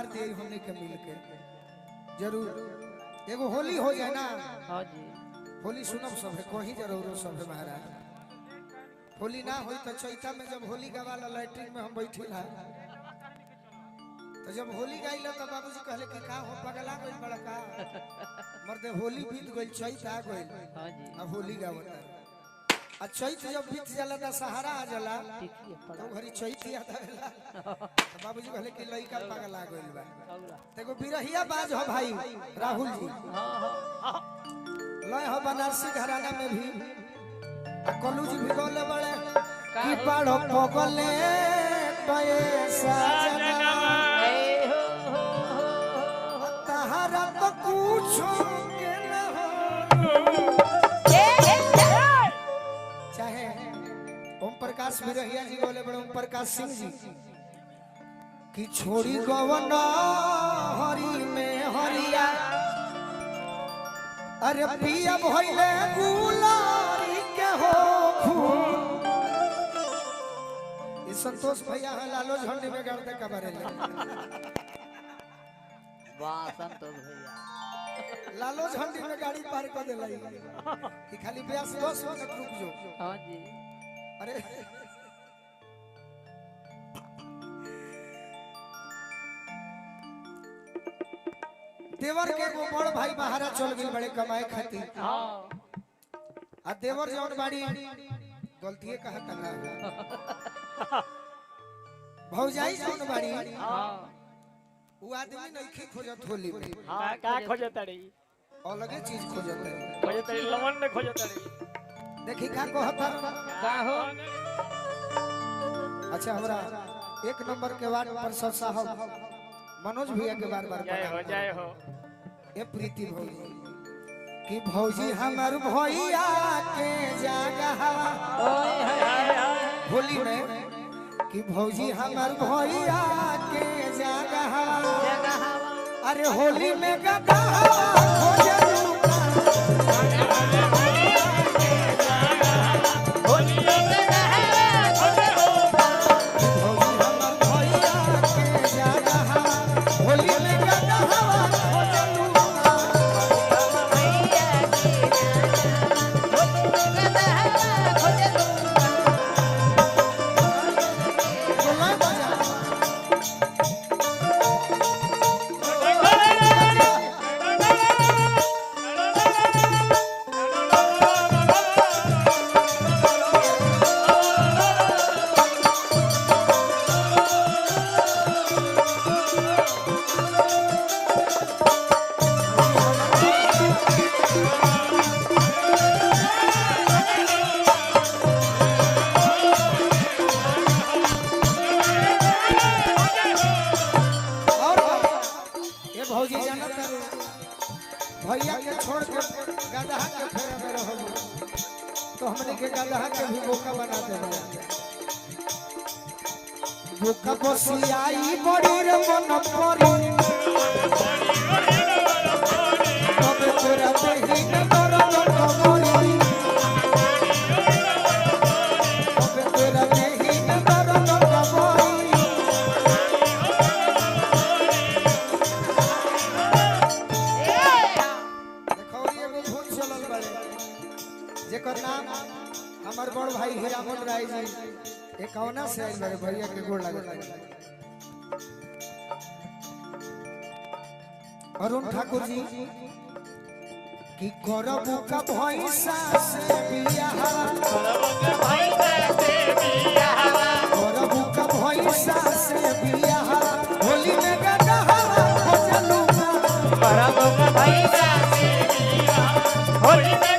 संहार दे हमने के मिल के जरूर एगो होली हो जाए ना। हाँ जी होली सुनब सब है कोही जरूर सब है महाराज। होली ना होई तो चैता में जब होली गवाला लैट्रिन में हम बैठिल है तो जब होली गाइला तो बाबूजी कहले कि का हो पगला गइल बड़ा का मर्दे होली बीत गइल चैत आ गइल। हाँ जी अब होली गावता आ चैत जब बीत जाला त सहारा आ जाला तो घरी चैत याद आवेला तो बाबूजी कहले कि लइका पगला गइल बा। देखो बिरहिया बाज हो भाई राहुल जी। लय हो बनारसी घराना में भी आ कलू जी भी बोले बड़े कि पाड़ो पगले तये साजना तहरा तो कुछो के न हो। चाहे ओम प्रकाश बिरहिया जी बोले बड़े ओम प्रकाश सिंह जी कि छोड़ी गवन हरी में हरिया अरे पिया भइले गुलारी के हो फूल। ई संतोष भैया है लालो झंडे में गाड़ते कबरे ले वाह संतोष भैया लालो झंडे में गाड़ी पार कर देलाई कि खाली 10 मिनट रुक जो। हाँ जी अरे देवर के एगो बड़ भाई बाहर चल गइल बड़े कमाए खातिर। हाँ आ देवर जौन बाड़ी गलतीए कहता ना भौजाई जौन बाड़ी हाँ वो आदमी नहीं खोजत होली में हाँ का खोजतड़ी अलगे चीज खोजत है। खोजतड़ी लमन ने खोजतड़ी देखी का कहता का हो अच्छा हमरा 1 नंबर के वार्ड पार्षद साहब मनोज भैया के बार बार जय हो ए प्रीति भौजी कि भौजी हमर भैया के जगह होली में कि भौजी हमर भैया के जगह अरे होली में गदा खोजलू भैया के छोड़ के गदहा के फेरे में रहो तो हमने के गदहा के भी बोका बना देना। बोका बसियाई बड़ी रे मन परी तबे तोरा देही न दर्द कमरी तबे तोरा देही न दर्द कमरी। जेकर नाम हमार बड़ भाई हीरामन राय जी एकौना से आइल बड़े भैया के गोड़ लागल। अरुण ठाकुर जी कि करबू का भैंसा से बियाह करबू का भैंसा से बियाह होली में गदहा खोजलू करबू का भैंसा से बियाह होली में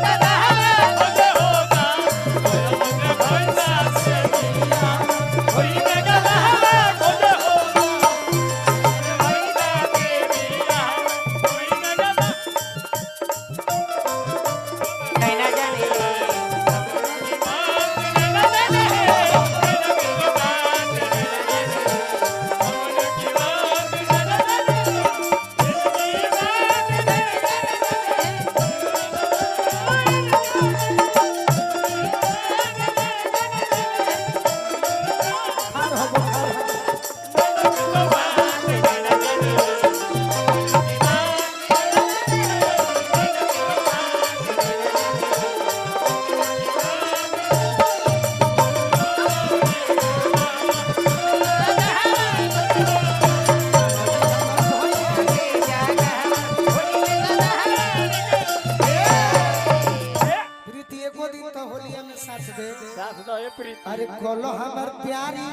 प्रीति अरे कोलो हमर प्यारी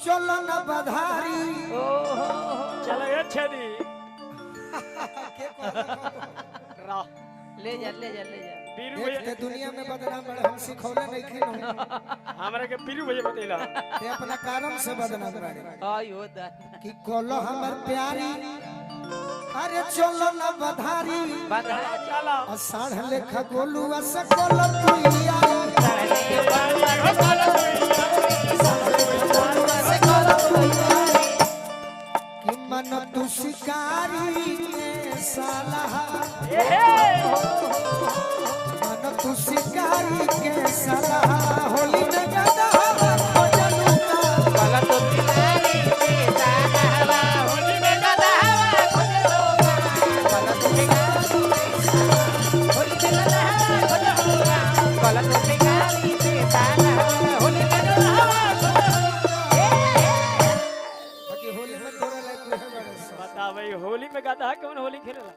चलो न बधारी चलो ये छेदी ले जा ले जा ले जा पीरू देख भैया ते दुनिया में बदनाम बड़े हम सिखौले नहीं खिनो हमरा के पीरू भैया बतेला ते अपना कारण से बदनाम बड़े आयो दा कि कोलो हमर प्यारी अरे चलो न बधारी बधा चलो अषाढ़ लेखा गोलुआ से कोलो तुइया कि मन तू शिकारी के साला मन तू शिकारी के साला होली में गदा खोजलू का कला तो तिलारी के साहबा होली में गदा खोजलो कला तो तिलारी होली में गदा खोजलो कला तो तिलारी के साहबा होली में गदा बाकी होली में तोरा लायक है बड़े बता भाई होली में गधा कौन होली खेलेला